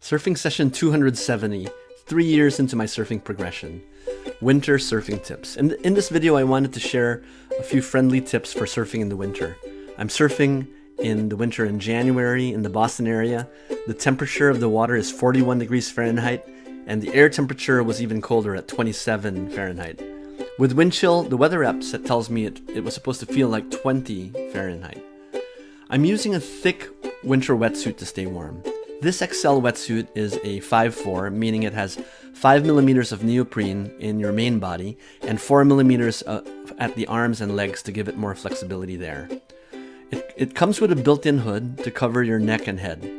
Surfing session 270, 3 years into my surfing progression. Winter surfing tips. And in this video, I wanted to share a few friendly tips for surfing in the winter. I'm surfing in the winter in January in the Boston area. The temperature of the water is 41 degrees Fahrenheit, and the air temperature was even colder at 27 Fahrenheit. With wind chill, the weather app tells me it was supposed to feel like 20 Fahrenheit. I'm using a thick winter wetsuit to stay warm. This Xcel wetsuit is a 5'4", meaning it has 5 millimeters of neoprene in your main body and 4 millimeters at the arms and legs to give it more flexibility there. It comes with a built-in hood to cover your neck and head.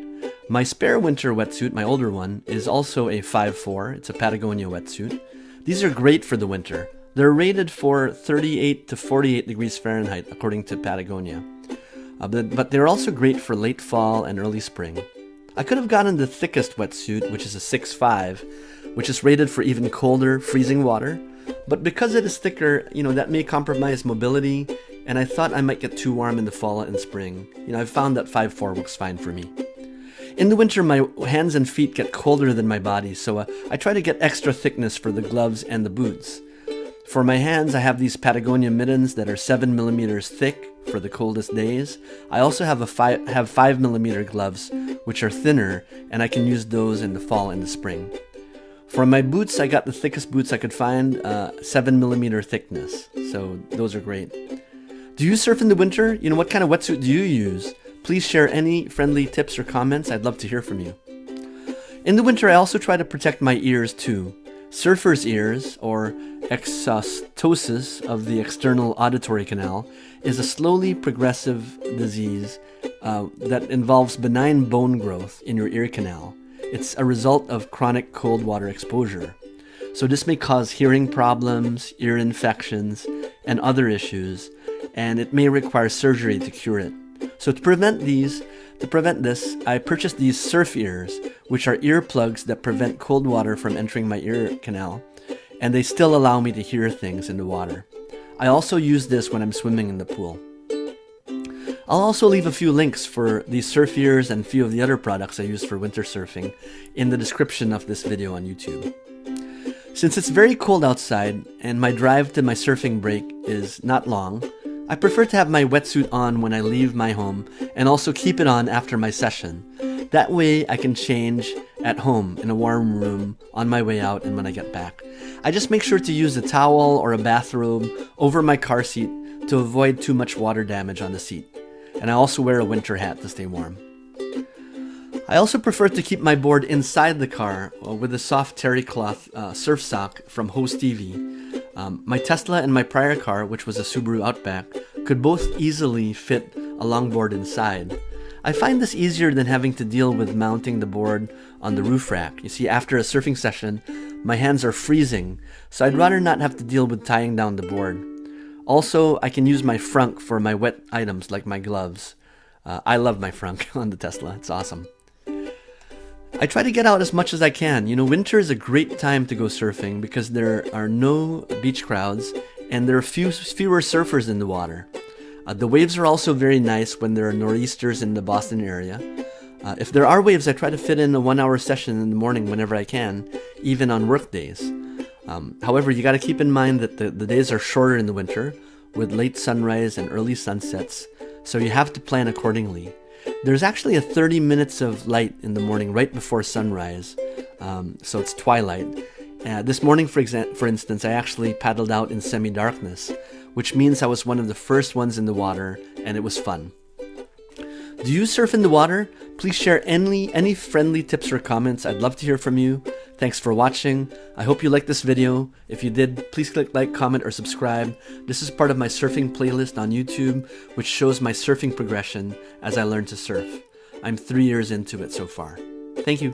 My spare winter wetsuit, my older one, is also a 5'4". It's a Patagonia wetsuit. These are great for the winter. They're rated for 38 to 48 degrees Fahrenheit according to Patagonia. But they're also great for late fall and early spring. I could have gotten the thickest wetsuit, which is a 6'5", which is rated for even colder, freezing water. But because it is thicker, that may compromise mobility, and I thought I might get too warm in the fall and spring. I've found that 5'4" works fine for me. In the winter, my hands and feet get colder than my body, so I try to get extra thickness for the gloves and the boots. For my hands, I have these Patagonia mittens that are 7 millimeters thick for the coldest days. I also have 5 millimeter gloves, which are thinner, and I can use those in the fall and the spring. For my boots, I got the thickest boots I could find, 7 millimeter thickness, so those are great. Do you surf in the winter? What kind of wetsuit do you use? Please share any friendly tips or comments. I'd love to hear from you. In the winter, I also try to protect my ears too. Surfer's ears, or exostosis of the external auditory canal, is a slowly progressive disease that involves benign bone growth in your ear canal. It's a result of chronic cold water exposure. So this may cause hearing problems, ear infections, and other issues, and it may require surgery to cure it. So to prevent this, I purchased these surf ears, which are earplugs that prevent cold water from entering my ear canal, and they still allow me to hear things in the water. I also use this when I'm swimming in the pool. I'll also leave a few links for these surf ears and a few of the other products I use for winter surfing in the description of this video on YouTube. Since it's very cold outside and my drive to my surfing break is not long, I prefer to have my wetsuit on when I leave my home and also keep it on after my session. That way I can change at home in a warm room on my way out and when I get back. I just make sure to use a towel or a bathrobe over my car seat to avoid too much water damage on the seat. And I also wear a winter hat to stay warm. I also prefer to keep my board inside the car with a soft terry cloth surf sock from Host TV. My Tesla and my prior car, which was a Subaru Outback, could both easily fit a longboard inside. I find this easier than having to deal with mounting the board on the roof rack. You see, after a surfing session, my hands are freezing, so I'd rather not have to deal with tying down the board. Also, I can use my frunk for my wet items like my gloves. I love my frunk on the Tesla. It's awesome. I try to get out as much as I can. Winter is a great time to go surfing because there are no beach crowds and there are fewer surfers in the water. The waves are also very nice when there are nor'easters in the Boston area. If there are waves, I try to fit in a 1-hour session in the morning whenever I can, even on work days. However, you got to keep in mind that the days are shorter in the winter with late sunrise and early sunsets, so you have to plan accordingly. There's actually a 30 minutes of light in the morning right before sunrise, so it's twilight. This morning, for instance, I actually paddled out in semi-darkness, which means I was one of the first ones in the water, and it was fun. Do you surf in the water? Please share any friendly tips or comments. I'd love to hear from you. Thanks for watching. I hope you liked this video. If you did, please click like, comment, or subscribe. This is part of my surfing playlist on YouTube, which shows my surfing progression as I learn to surf. I'm 3 years into it so far. Thank you.